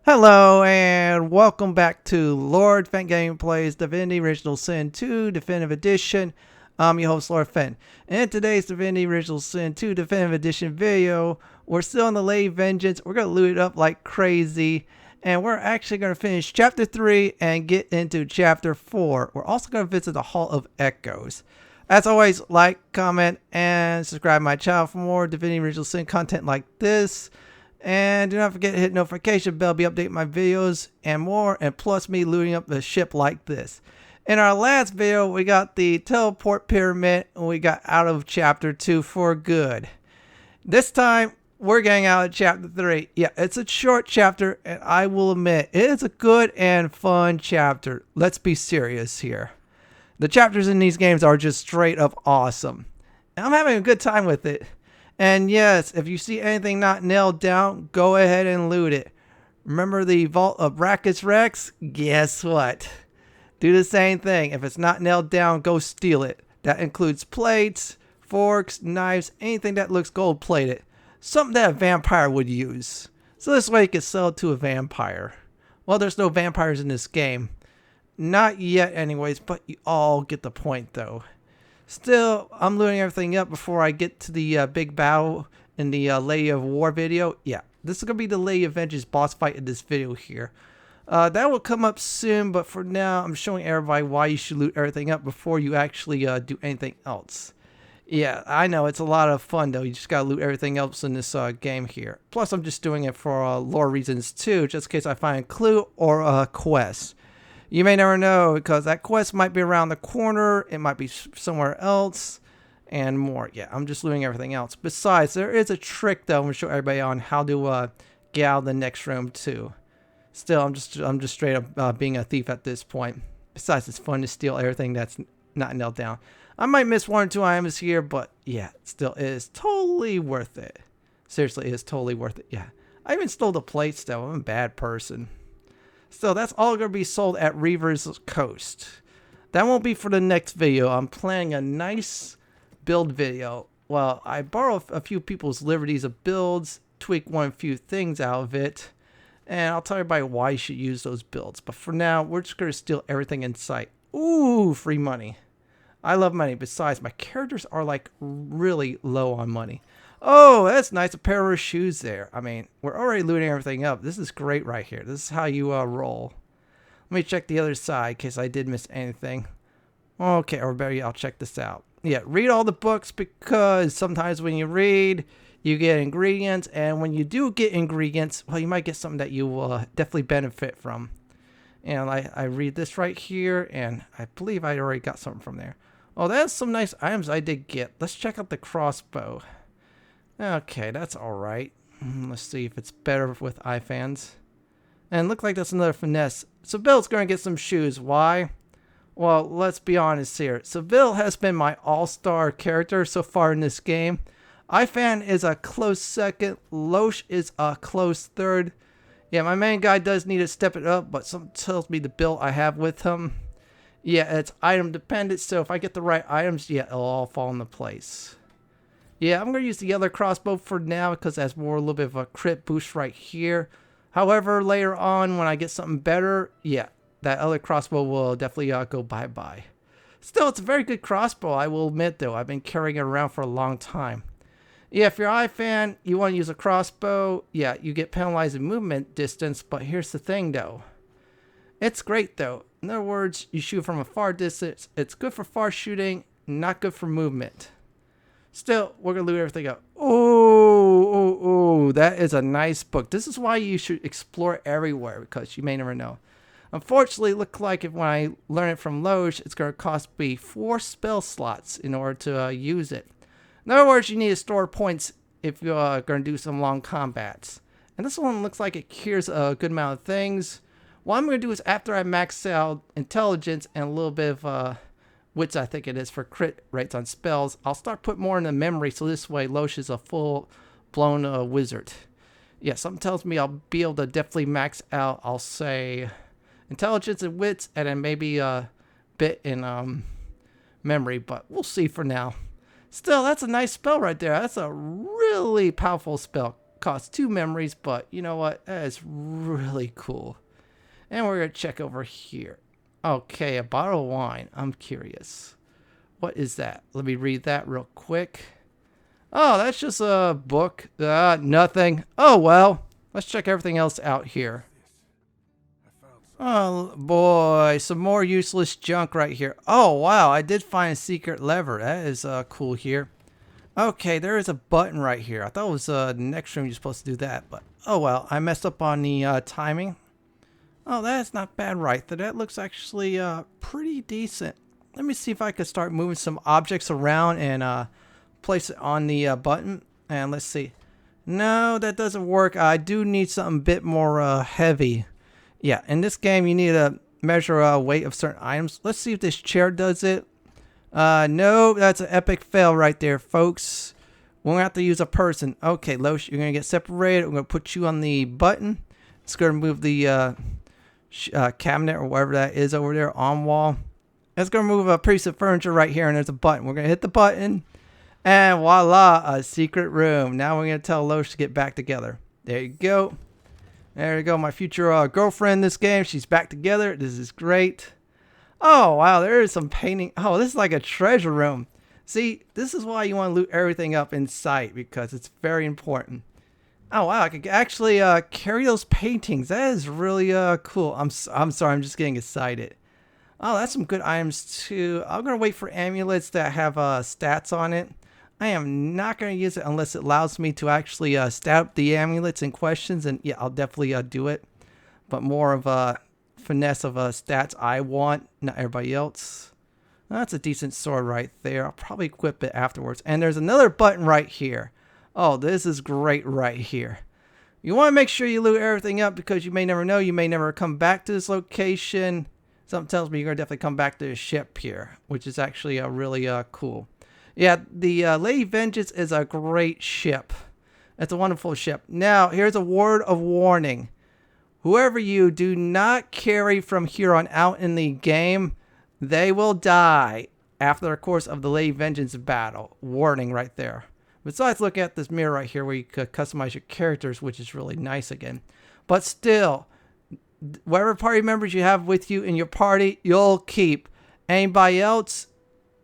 Hello and welcome back to Lord Fenton Gameplays Divinity Original Sin 2 Definitive Edition. I'm your host Lord Fenton. In today's Divinity Original Sin 2 Definitive Edition video, we're still on the Malady Vengeance. We're going to loot it up like crazy. And we're actually going to finish Chapter 3 and get into Chapter 4. We're also going to visit the Hall of Echoes. As always, like, comment, and subscribe to my channel for more Divinity Original Sin content like this. And do not forget to hit notification bell, be updating my videos and more, and plus me looting up the ship like this. In our last video, we got the teleport pyramid, and we got out of chapter 2 for good. This time, we're getting out of chapter 3. Yeah, it's a short chapter, and I will admit, it is a good and fun chapter. Let's be serious here. The chapters in these games are just straight up awesome. And I'm having a good time with it. And yes, if you see anything not nailed down, go ahead and loot it. Remember the Vault of Brackus Rex? Guess what? Do the same thing. If it's not nailed down, go steal it. That includes plates, forks, knives, anything that looks gold plated. Something that a vampire would use. So this way you can sell it to a vampire. Well, there's no vampires in this game. Not yet anyways, but you all get the point though. Still, I'm looting everything up before I get to the big battle in the Lady of War video. Yeah, this is going to be the Lady of Vengeance boss fight in this video here. That will come up soon, but for now, I'm showing everybody why you should loot everything up before you actually do anything else. Yeah, I know, it's a lot of fun though. You just got to loot everything else in this game here. Plus, I'm just doing it for lore reasons too, just in case I find a clue or a quest. You may never know, because that quest might be around the corner, it might be somewhere else, and more. Yeah, I'm just looting everything else. Besides, there is a trick though I'm going to show everybody on how to get out of the next room too. Still, I'm just straight up being a thief at this point. Besides, it's fun to steal everything that's not nailed down. I might miss one or two items here, but yeah, still it is totally worth it. Seriously, it is totally worth it. Yeah, I even stole the plates though. I'm a bad person. So that's all going to be sold at Reaver's Coast. That won't be for the next video. I'm planning a nice build video. Well, I borrow a few people's liberties of builds, tweak one few things out of it, and I'll tell everybody why you should use those builds. But for now, we're just going to steal everything in sight. Ooh, free money. I love money. Besides, my characters are like really low on money. Oh, that's nice. A pair of shoes there. I mean, we're already looting everything up. This is great right here. This is how you roll. Let me check the other side in case I did miss anything. Okay, or better yet, I'll check this out. Yeah, read all the books because sometimes when you read, you get ingredients. And when you do get ingredients, well, you might get something that you will definitely benefit from. And I read this right here, and I believe I already got something from there. Oh, that's some nice items I did get. Let's check out the crossbow. Okay, that's alright. Let's see if it's better with iFans. And look like that's another finesse. Seville's going to get some shoes. Why? Well, let's be honest here. Seville has been my all-star character so far in this game. iFan is a close second. Loesch is a close third. Yeah, my main guy does need to step it up, but something tells me the build I have with him. Yeah, it's item dependent, so if I get the right items, yeah, it'll all fall into place. Yeah, I'm going to use the other crossbow for now because that's more a little bit of a crit boost right here. However, later on when I get something better, yeah, that other crossbow will definitely go bye-bye. Still, it's a very good crossbow, I will admit though. I've been carrying it around for a long time. Yeah, if you're an iFan, you want to use a crossbow, yeah, you get penalized in movement distance, but here's the thing though. It's great though. In other words, you shoot from a far distance. It's good for far shooting, not good for movement. Still, we're going to loot everything up. Oh, that is a nice book. This is why you should explore everywhere, because you may never know. Unfortunately, it looks like when I learn it from Loesch, it's going to cost me 4 spell slots in order to use it. In other words, you need to store points if you're going to do some long combats. And this one looks like it cures a good amount of things. What I'm going to do is after I max out intelligence and a little bit of wits, I think it is, for crit rates on spells, I'll start putting more in the memory, so this way Loesch is a full-blown wizard. Yeah, something tells me I'll be able to definitely max out, I'll say, intelligence and wits, and then maybe a bit in memory, but we'll see for now. Still, that's a nice spell right there. That's a really powerful spell. costs 2 memories, but you know what? That is really cool. And we're going to check over here. Okay, a bottle of wine. I'm curious. What is that? Let me read that real quick. Oh, that's just a book. Nothing. Oh, well. Let's check everything else out here. Oh, boy. Some more useless junk right here. Oh, wow. I did find a secret lever. That is cool here. Okay, there is a button right here. I thought it was the next room you're supposed to do that. But, oh, well. I messed up on the timing. Oh, that's not bad right there. That looks actually pretty decent. Let me see if I could start moving some objects around and place it on the button. And let's see. No, that doesn't work. I do need something a bit more heavy. Yeah, in this game, you need to measure weight of certain items. Let's see if this chair does it. No, that's an epic fail right there, folks. We're going to have to use a person. Okay, Loesch, you're going to get separated. We're going to put you on the button. It's going to move the cabinet or whatever that is over there on wall. It's going to move a piece of furniture right here, and there's a button. We're going to hit the button, and voila, a secret room. Now we're going to tell Loesch to get back together. There you go. There you go, my future girlfriend in this game. She's back together. This is great. Oh, wow, there is some painting. Oh, this is like a treasure room. See, this is why you want to loot everything up in sight, because it's very important. Oh, wow, I could actually carry those paintings. That is really cool. I'm sorry, I'm just getting excited. Oh, that's some good items, too. I'm going to wait for amulets that have stats on it. I am not going to use it unless it allows me to actually stat up the amulets in questions. And yeah, I'll definitely do it. But more of a finesse of stats I want, not everybody else. That's a decent sword right there. I'll probably equip it afterwards. And there's another button right here. Oh, this is great right here. You want to make sure you loot everything up because you may never know. You may never come back to this location. Something tells me you're going to definitely come back to the ship here, which is actually really cool. Yeah, the Lady Vengeance is a great ship. It's a wonderful ship. Now, here's a word of warning. Whoever you do not carry from here on out in the game, they will die after the course of the Lady Vengeance battle. Warning right there. Besides, look at this mirror right here where you could customize your characters, which is really nice again. But still, whatever party members you have with you in your party, you'll keep. Anybody else,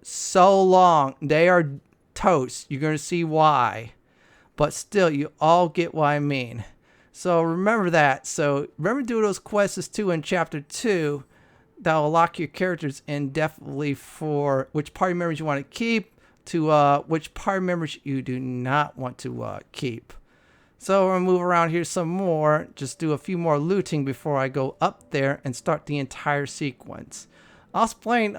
so long. They are toast. You're going to see why. But still, you all get what I mean. So remember that. So remember to do those quests too in Chapter 2. That will lock your characters indefinitely for which party members you want to keep to which party members you do not want to keep. So we're going to move around here some more. Just do a few more looting before I go up there and start the entire sequence. I'll explain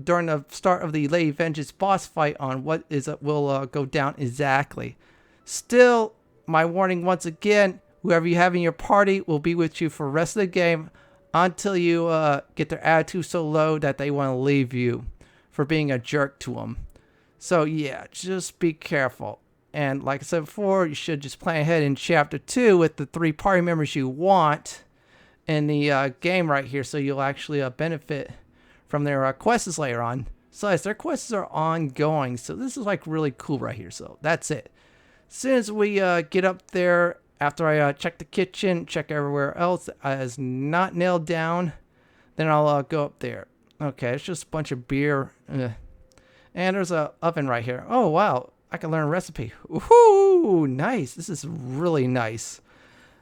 during the start of the Lady Vengeance boss fight on what will go down exactly. Still, my warning once again, whoever you have in your party will be with you for the rest of the game until you get their attitude so low that they want to leave you for being a jerk to them. So yeah, just be careful. And like I said before, you should just plan ahead in Chapter 2 with the 3 party members you want in the game right here, so you'll actually benefit from their quests later on. So as their quests are ongoing, so this is like really cool right here. So that's it. As soon as we get up there, after I check the kitchen, check everywhere else is not nailed down, then I'll go up there. Okay, it's just a bunch of beer. And there's a oven right here. Oh, wow. I can learn a recipe. Woohoo! Nice. This is really nice.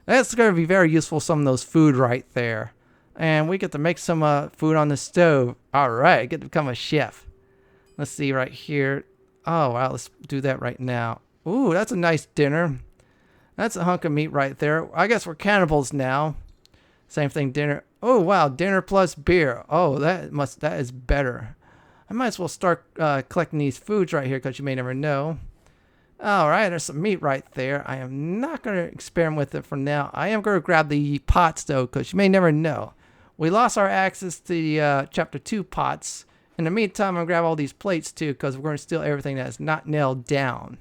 That's going to be very useful, some of those food right there. And we get to make some food on the stove. All right. I get to become a chef. Let's see right here. Oh, wow. Let's do that right now. Ooh, that's a nice dinner. That's a hunk of meat right there. I guess we're cannibals now. Same thing, dinner. Oh, wow. Dinner plus beer. Oh, that is better. I might as well start collecting these foods right here because you may never know. All right, there's some meat right there. I am not going to experiment with it for now. I am going to grab the pots, though, because you may never know. We lost our access to the Chapter 2 pots. In the meantime, I'm going to grab all these plates, too, because we're going to steal everything that is not nailed down.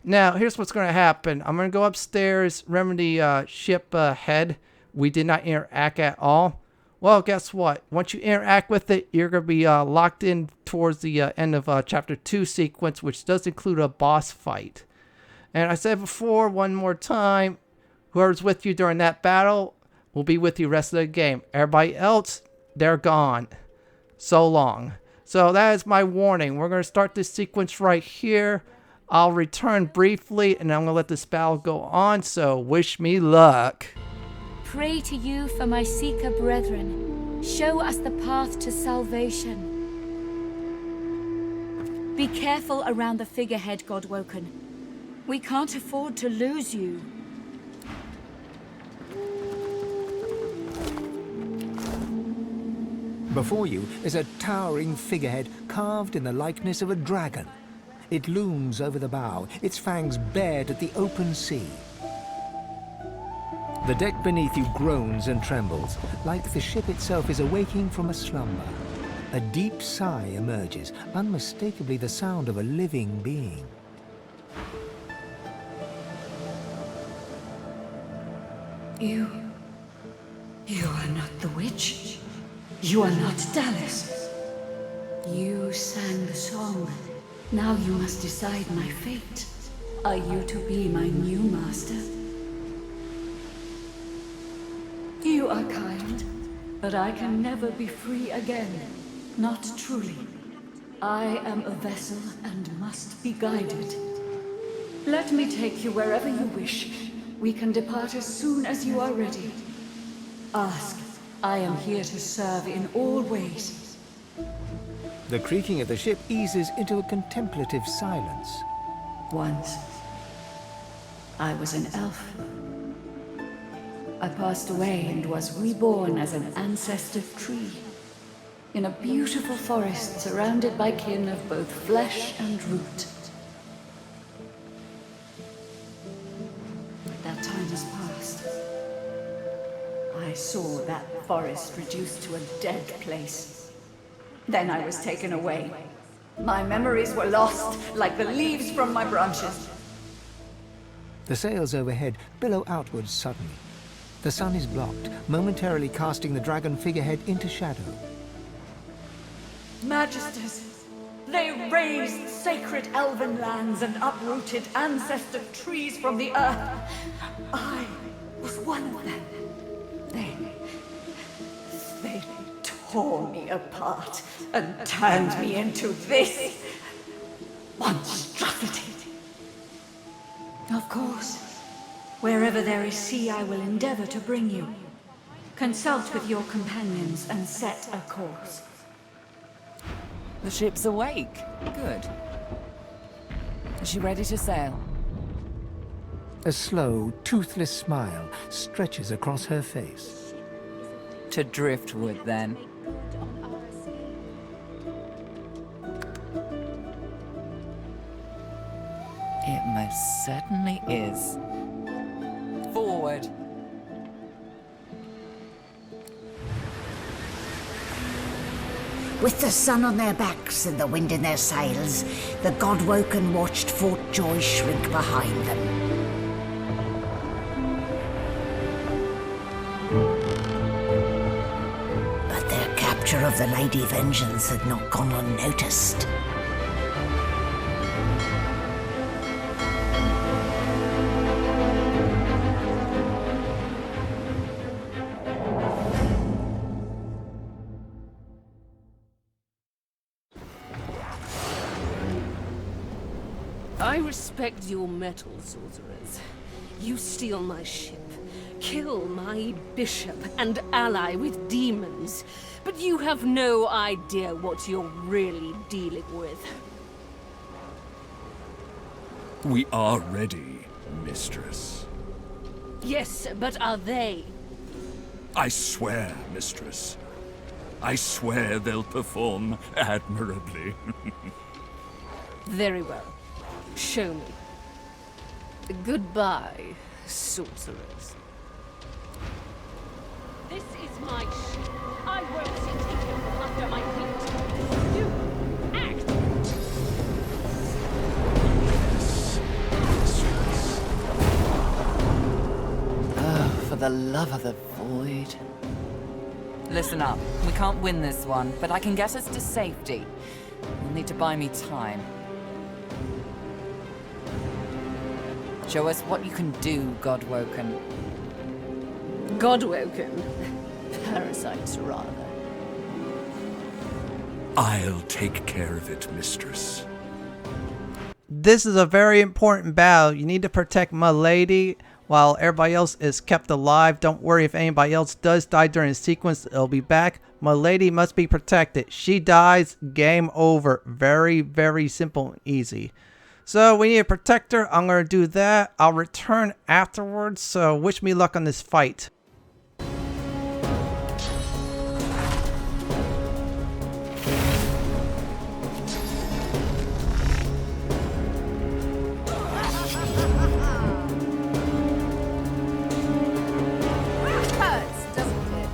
Now, here's what's going to happen. I'm going to go upstairs. Remember the ship head? We did not interact at all. Well, guess what? Once you interact with it, you're going to be locked in towards the end of Chapter 2 sequence, which does include a boss fight. And I said before, one more time, whoever's with you during that battle will be with you the rest of the game. Everybody else, they're gone. So long. So that is my warning. We're going to start this sequence right here. I'll return briefly, and I'm going to let this battle go on, so wish me luck. Pray to you for my Seeker brethren. Show us the path to salvation. Be careful around the figurehead, Godwoken. We can't afford to lose you. Before you is a towering figurehead carved in the likeness of a dragon. It looms over the bow, its fangs bared at the open sea. The deck beneath you groans and trembles, like the ship itself is awaking from a slumber. A deep sigh emerges, unmistakably the sound of a living being. You are not the witch. You are not Dallas. You sang the song. Now you must decide my fate. Are you to be my new master? You are kind, but I can never be free again. Not truly. I am a vessel and must be guided. Let me take you wherever you wish. We can depart as soon as you are ready. Ask. I am here to serve in all ways. The creaking of the ship eases into a contemplative silence. Once, I was an elf. I passed away and was reborn as an ancestor tree in a beautiful forest surrounded by kin of both flesh and root. That time has passed. I saw that forest reduced to a dead place. Then I was taken away. My memories were lost, like the leaves from my branches. The sails overhead billow outwards suddenly. The sun is blocked, momentarily casting the dragon figurehead into shadow. Magisters, they razed sacred elven lands and uprooted ancestor trees from the earth. I was one of them. They tore me apart and turned me into this monstrosity. Of course, wherever there is sea, I will endeavor to bring you. Consult with your companions and set a course. The ship's awake. Good. Is she ready to sail? A slow, toothless smile stretches across her face. To driftwood, then. It most certainly is. Forward. With the sun on their backs and the wind in their sails, the Godwoken watched Fort Joy shrink behind them. But their capture of the Lady Vengeance had not gone unnoticed. I respect your mettle, sorcerers. You steal my ship, kill my bishop, and ally with demons, but you have no idea what you're really dealing with. We are ready, mistress. Yes, but are they? I swear, mistress. I swear they'll perform admirably. Very well. Show me. Goodbye, sorcerers. This is my ship. I won't see taken from under my feet. You act! Oh, for the love of the void. Listen up. We can't win this one, but I can get us to safety. You'll need to buy me time. Show us what you can do, Godwoken. Godwoken? Parasites, rather. I'll take care of it, mistress. This is a very important battle. You need to protect Malady while everybody else is kept alive. Don't worry if anybody else does die during the sequence. It'll be back. Malady must be protected. She dies, game over. Very, very simple and easy. So we need to protect her. I'm going to do that. I'll return afterwards. So wish me luck on this fight. Hurts, doesn't it?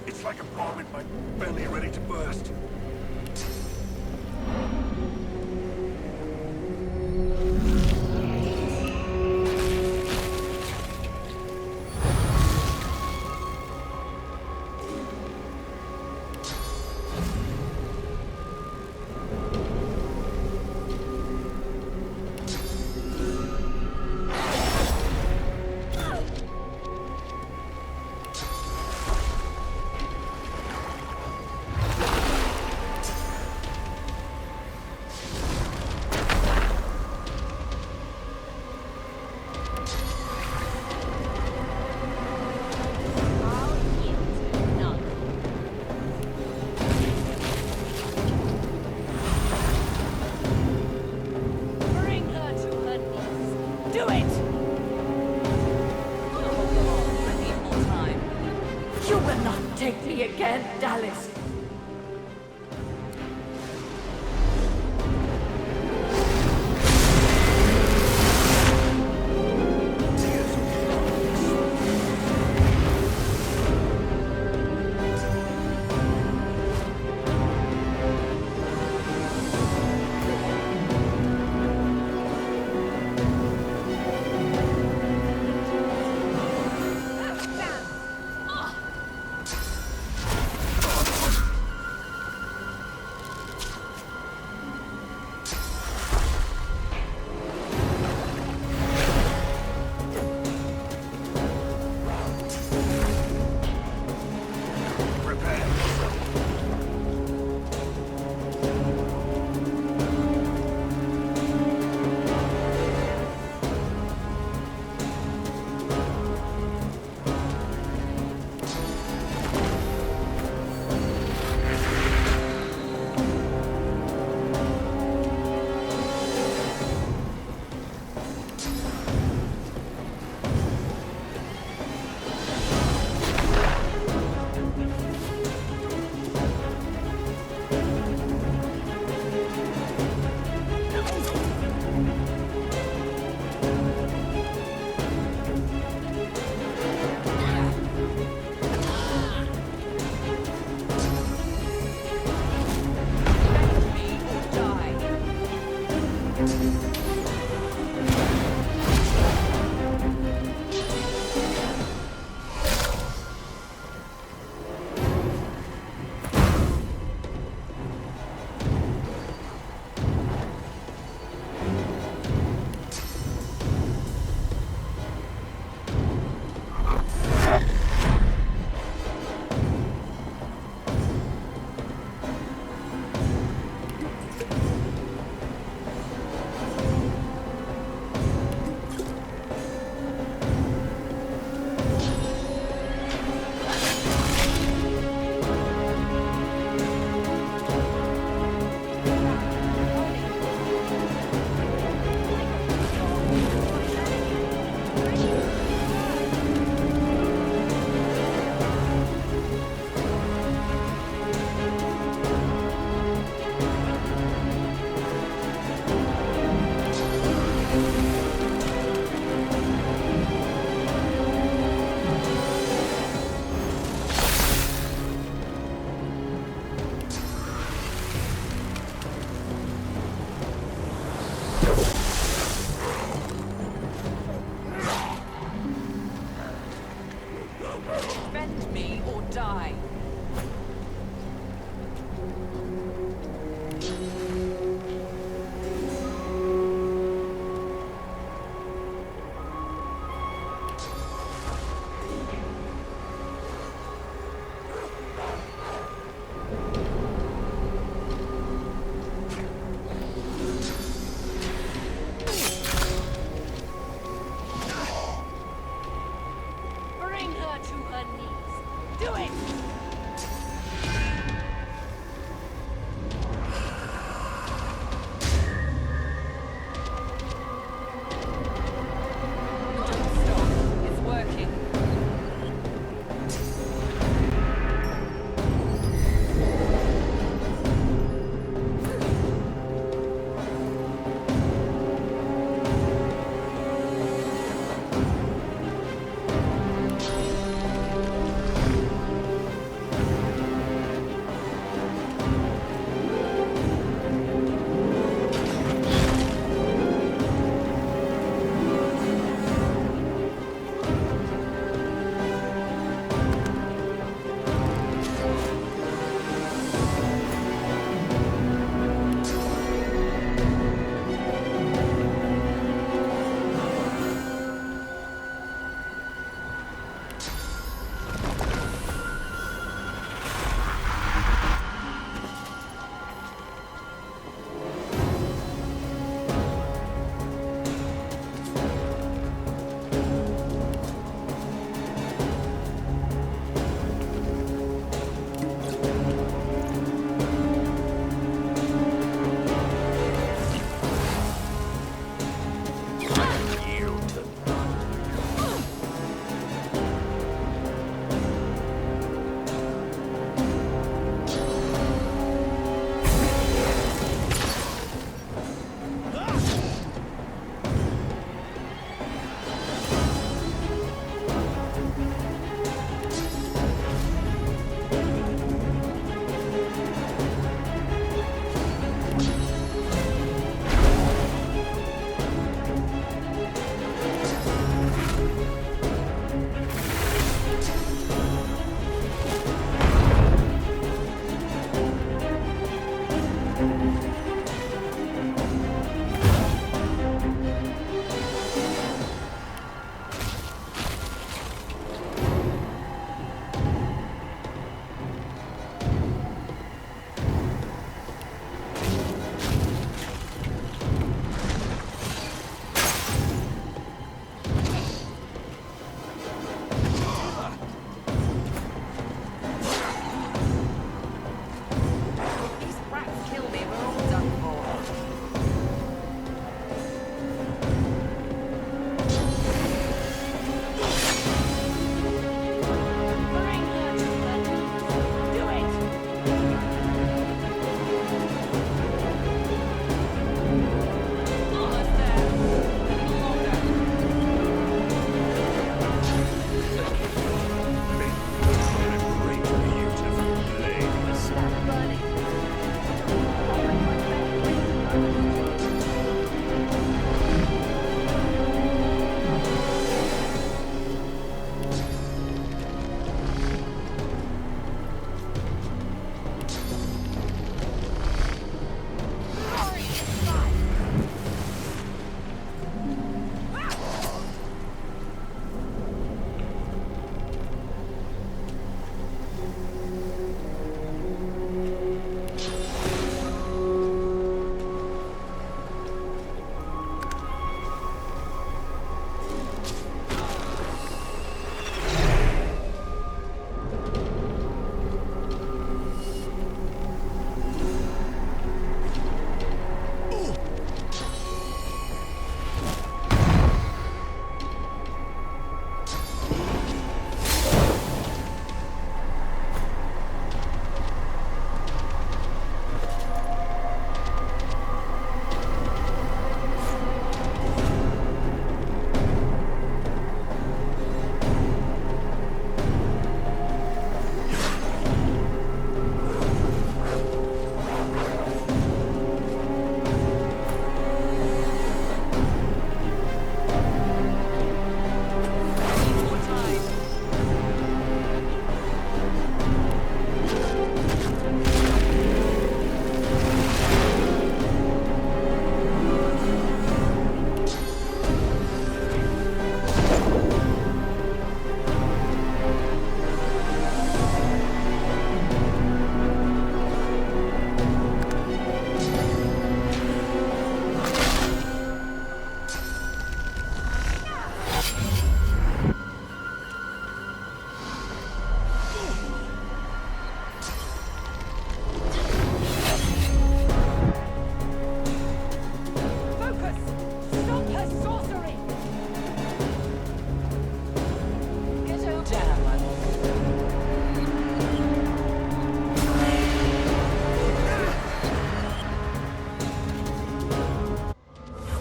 It's like a bomb in my belly ready to burst. Take me again, Dallas.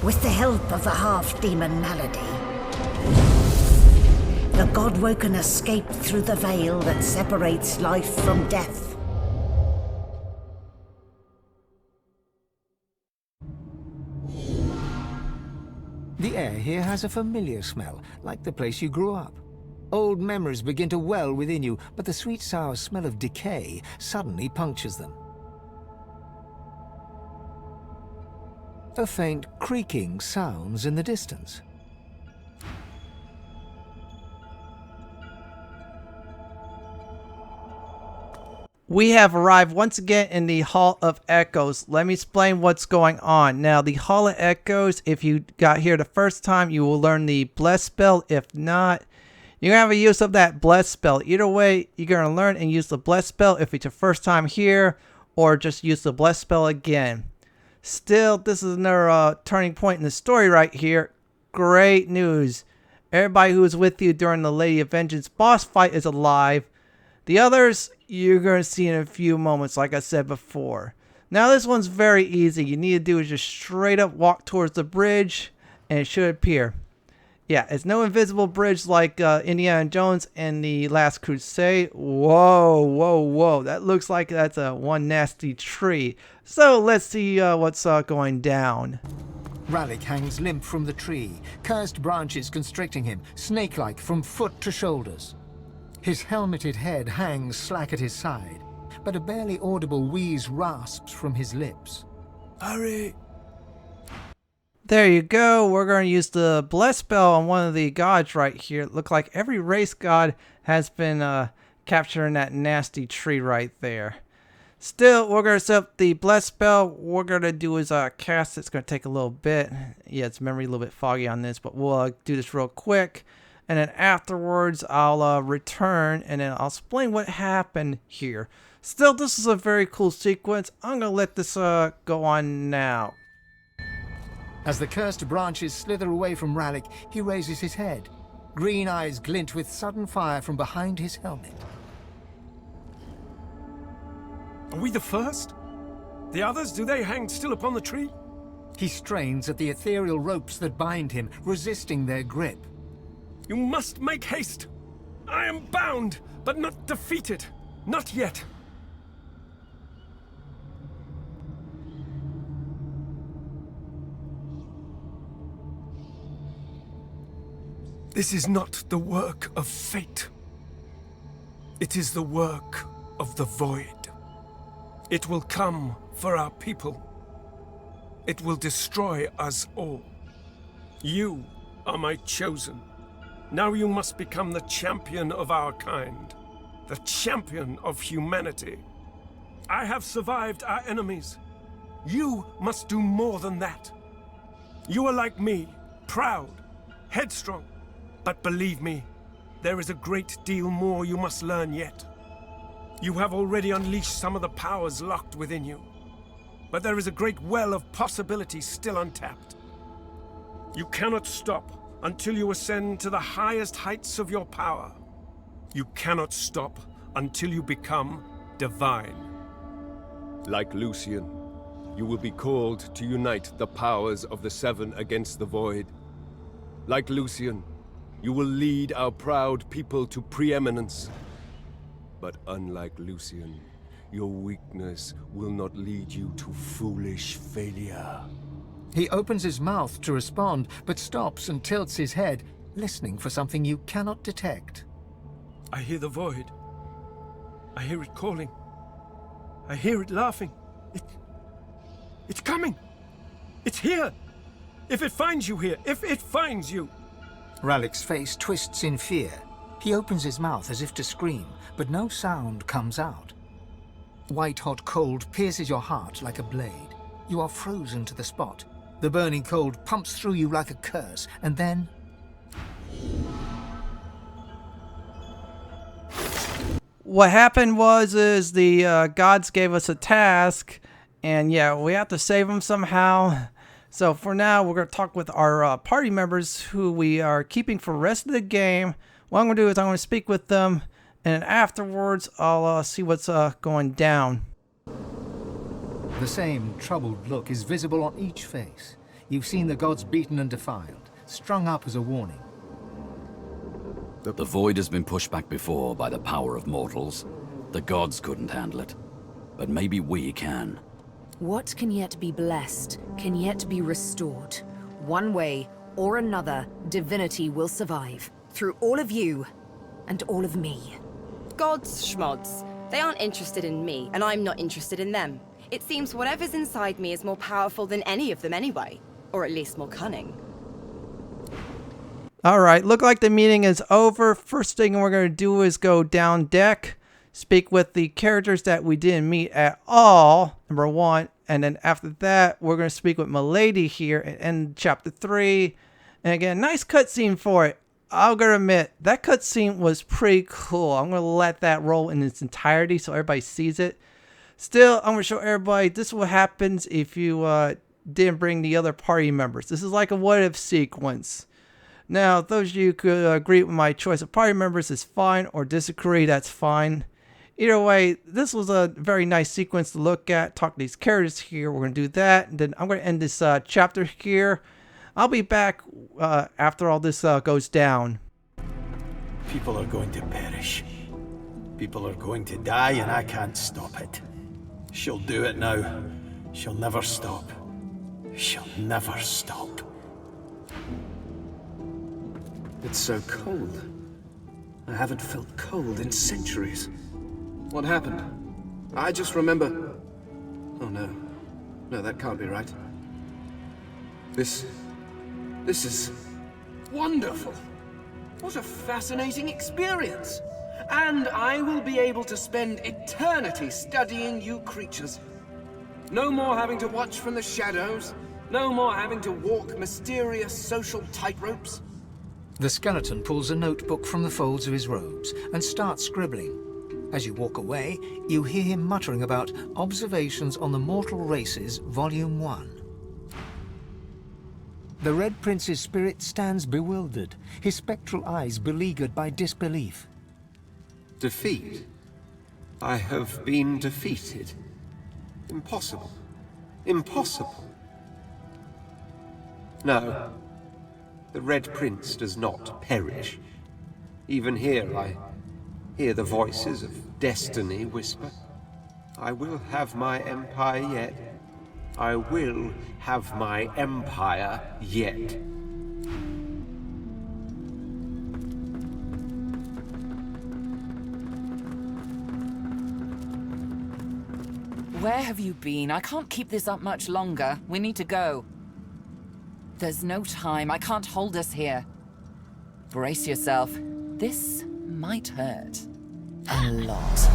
with the help of the half-demon Malady. The Godwoken escaped through the veil that separates life from death. The air here has a familiar smell, like the place you grew up. Old memories begin to well within you, but the sweet sour smell of decay suddenly punctures them. A faint creaking sounds in the distance. We have arrived once again in the Hall of Echoes. Let me explain what's going on. Now, the Hall of Echoes, if you got here the first time, you will learn the Bless spell. If not, you're going to have a use of that Bless spell. Either way, you're going to learn and use the Bless spell if it's your first time here, or just use the Bless spell again. Still, this is another turning point in the story right here. Great news. Everybody who was with you during the Lady of Vengeance boss fight is alive. The others, you're going to see in a few moments, like I said before. Now, this one's very easy. You need to do is just straight up walk towards the bridge, and it should appear. Yeah, it's no invisible bridge like Indiana Jones and the Last Crusade. Whoa, whoa, whoa. That looks like that's one nasty tree. So, let's see what's going down. Rallick hangs limp from the tree, cursed branches constricting him, snake-like from foot to shoulders. His helmeted head hangs slack at his side, but a barely audible wheeze rasps from his lips. Hurry! There you go. We're going to use the Bless spell on one of the gods right here. Look like every race god has been captured in that nasty tree right there. Still, we're going to set up the Bless spell. What we're going to do is cast it. It's going to take a little bit. Yeah, it's memory a little bit foggy on this, but we'll do this real quick. And then afterwards, I'll return, and then I'll explain what happened here. Still, this is a very cool sequence. I'm going to let this go on now. As the cursed branches slither away from Rallick, he raises his head. Green eyes glint with sudden fire from behind his helmet. Are we the first? The others, do they hang still upon the tree? He strains at the ethereal ropes that bind him, resisting their grip. You must make haste. I am bound, but not defeated. Not yet. This is not the work of fate. It is the work of the void. It will come for our people. It will destroy us all. You are my chosen. Now you must become the champion of our kind, the champion of humanity. I have survived our enemies. You must do more than that. You are like me, proud, headstrong. But believe me, there is a great deal more you must learn yet. You have already unleashed some of the powers locked within you, but there is a great well of possibilities still untapped. You cannot stop until you ascend to the highest heights of your power. You cannot stop until you become divine. Like Lucian, you will be called to unite the powers of the Seven against the Void. Like Lucian, you will lead our proud people to preeminence. But unlike Lucian, your weakness will not lead you to foolish failure. He opens his mouth to respond, but stops and tilts his head, listening for something you cannot detect. I hear the void. I hear it calling. I hear it laughing. It's coming. It's here. If it finds you here, if it finds you. Rallick's face twists in fear. He opens his mouth as if to scream, but no sound comes out. White-hot cold pierces your heart like a blade. You are frozen to the spot. The burning cold pumps through you like a curse, and then... What happened was the gods gave us a task, and yeah, we have to save them somehow. So for now, we're going to talk with our party members who we are keeping for the rest of the game. What I'm going to do is I'm going to speak with them, and afterwards I'll see what's going down. The same troubled look is visible on each face. You've seen the gods beaten and defiled, strung up as a warning. The void has been pushed back before by the power of mortals. The gods couldn't handle it. But maybe we can. What can yet be blessed, can yet be restored. One way or another, divinity will survive. Through all of you, and all of me. Gods, schmods. They aren't interested in me, and I'm not interested in them. It seems whatever's inside me is more powerful than any of them anyway. Or at least more cunning. Alright, look like the meeting is over. First thing we're going to do is go down deck, speak with the characters that we didn't meet at all, number 1. And then after that, we're going to speak with Malady here and end chapter 3. And again, nice cutscene for it. I'm going to admit, that cutscene was pretty cool. I'm going to let that roll in its entirety so everybody sees it. Still, I'm going to show everybody this is what happens if you didn't bring the other party members. This is like a what-if sequence. Now, those of you who could agree with my choice of party members is fine, or disagree, that's fine. Either way, this was a very nice sequence to look at. Talk to these characters here. We're going to do that. And then I'm going to end this chapter here. I'll be back after all this goes down. People are going to perish. People are going to die, and I can't stop it. She'll do it now. She'll never stop. She'll never stop. It's so cold. I haven't felt cold in centuries. What happened? I just remember... Oh no. No, that can't be right. This is... wonderful! What a fascinating experience! And I will be able to spend eternity studying you creatures. No more having to watch from the shadows. No more having to walk mysterious social tightropes. The skeleton pulls a notebook from the folds of his robes and starts scribbling. As you walk away, you hear him muttering about Observations on the Mortal Races, Volume 1. The Red Prince's spirit stands bewildered, his spectral eyes beleaguered by disbelief. Defeat? I have been defeated. Impossible. Impossible. No. The Red Prince does not perish. Even here I hear the voices of destiny whisper. I will have my empire yet. I will have my empire yet. Where have you been? I can't keep this up much longer. We need to go. There's no time. I can't hold us here. Brace yourself. This might hurt. A lot.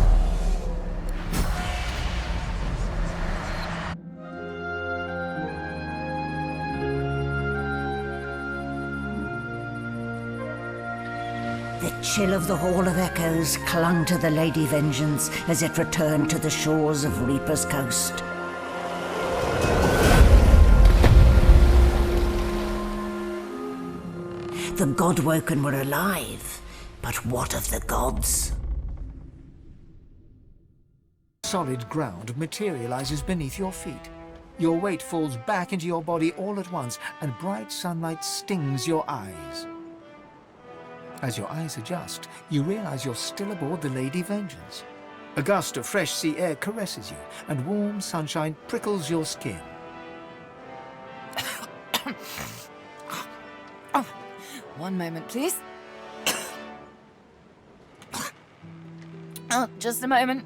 The chill of the Hall of Echoes clung to the Lady Vengeance as it returned to the shores of Reaper's Coast. The Godwoken were alive, but what of the gods? Solid ground materializes beneath your feet. Your weight falls back into your body all at once, and bright sunlight stings your eyes. As your eyes adjust, you realize you're still aboard the Lady Vengeance. A gust of fresh sea air caresses you, and warm sunshine prickles your skin. One moment, please. Oh, just a moment.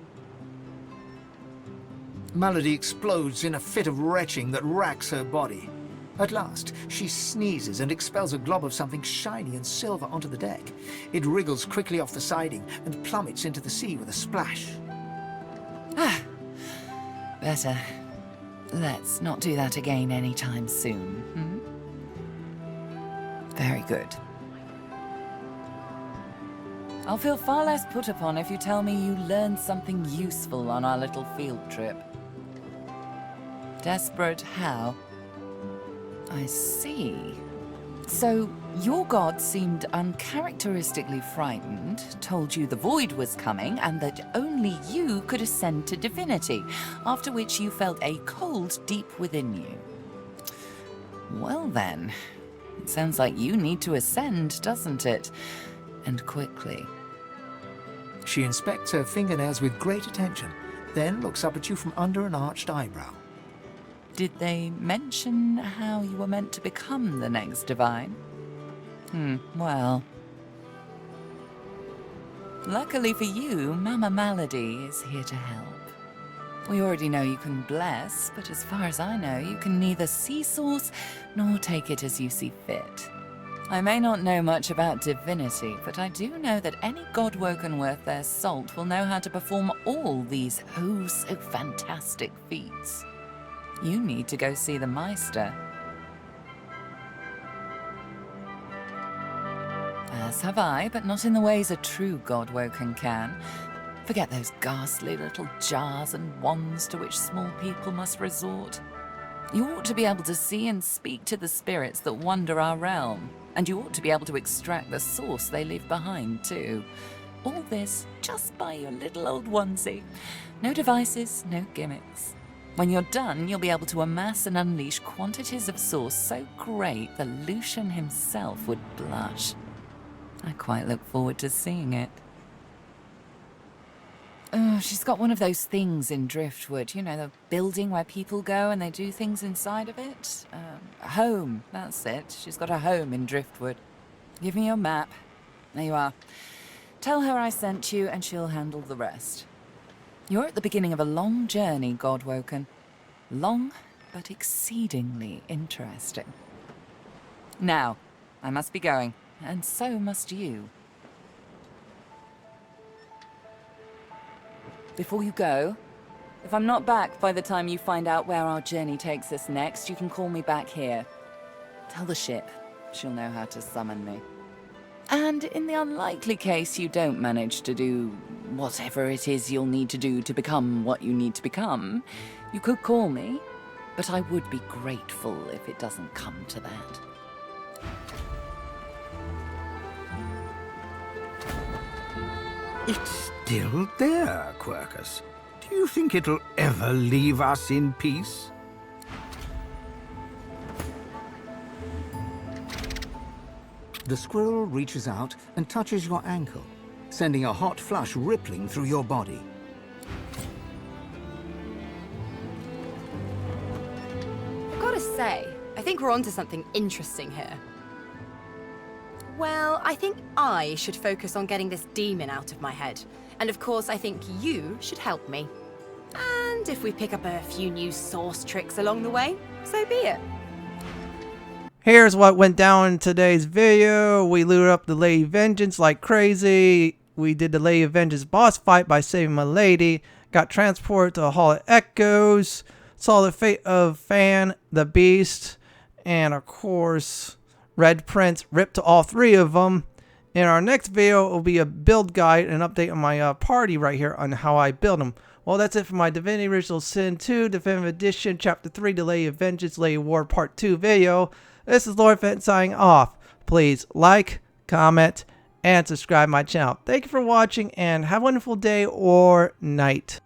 Malady explodes in a fit of retching that racks her body. At last, she sneezes and expels a glob of something shiny and silver onto the deck. It wriggles quickly off the siding and plummets into the sea with a splash. Ah, better. Let's not do that again anytime soon. Very good. I'll feel far less put upon if you tell me you learned something useful on our little field trip. Desperate how? I see. So, your god seemed uncharacteristically frightened, told you the void was coming, and that only you could ascend to divinity, after which you felt a cold deep within you. Well then, it sounds like you need to ascend, doesn't it? And quickly. She inspects her fingernails with great attention, then looks up at you from under an arched eyebrow. Did they mention how you were meant to become the next divine? Well. Luckily for you, Mama Malady is here to help. We already know you can bless, but as far as I know, you can neither see source nor take it as you see fit. I may not know much about divinity, but I do know that any godwoken worth their salt will know how to perform all these so fantastic feats. You need to go see the Meister. As have I, but not in the ways a true godwoken can. Forget those ghastly little jars and wands to which small people must resort. You ought to be able to see and speak to the spirits that wander our realm, and you ought to be able to extract the source they leave behind, too. All this just by your little old onesie. No devices, no gimmicks. When you're done, you'll be able to amass and unleash quantities of source so great that Lucian himself would blush. I quite look forward to seeing it. Oh, she's got one of those things in Driftwood, you know, the building where people go and they do things inside of it. A home, that's it. She's got a home in Driftwood. Give me your map. There you are. Tell her I sent you and she'll handle the rest. You're at the beginning of a long journey, Godwoken. Long, but exceedingly interesting. Now, I must be going, and so must you. Before you go, if I'm not back by the time you find out where our journey takes us next, you can call me back here. Tell the ship. She'll know how to summon me. And in the unlikely case you don't manage to do whatever it is you'll need to do to become what you need to become, you could call me, but I would be grateful if it doesn't come to that. It's still there, Quercus. Do you think it'll ever leave us in peace? The squirrel reaches out and touches your ankle, sending a hot flush rippling through your body. I've got to say, I think we're onto something interesting here. Well, I think I should focus on getting this demon out of my head. And of course, I think you should help me. And if we pick up a few new source tricks along the way, so be it. Here's what went down in today's video. We looted up the Lady Vengeance like crazy. We did the Lady Vengeance boss fight by saving Malady. Got transported to the Hall of Echoes. Saw the fate of Fan, the Beast, and of course, Red Prince ripped to all three of them. In our next video, it will be a build guide and update on my party right here on how I build them. Well, that's it for my Divinity Original Sin 2 Definitive Edition Chapter 3 The Lady of Vengeance Lady of War Part 2 video. This is Lord Fenton signing off. Please like, comment, and subscribe my channel. Thank you for watching and have a wonderful day or night.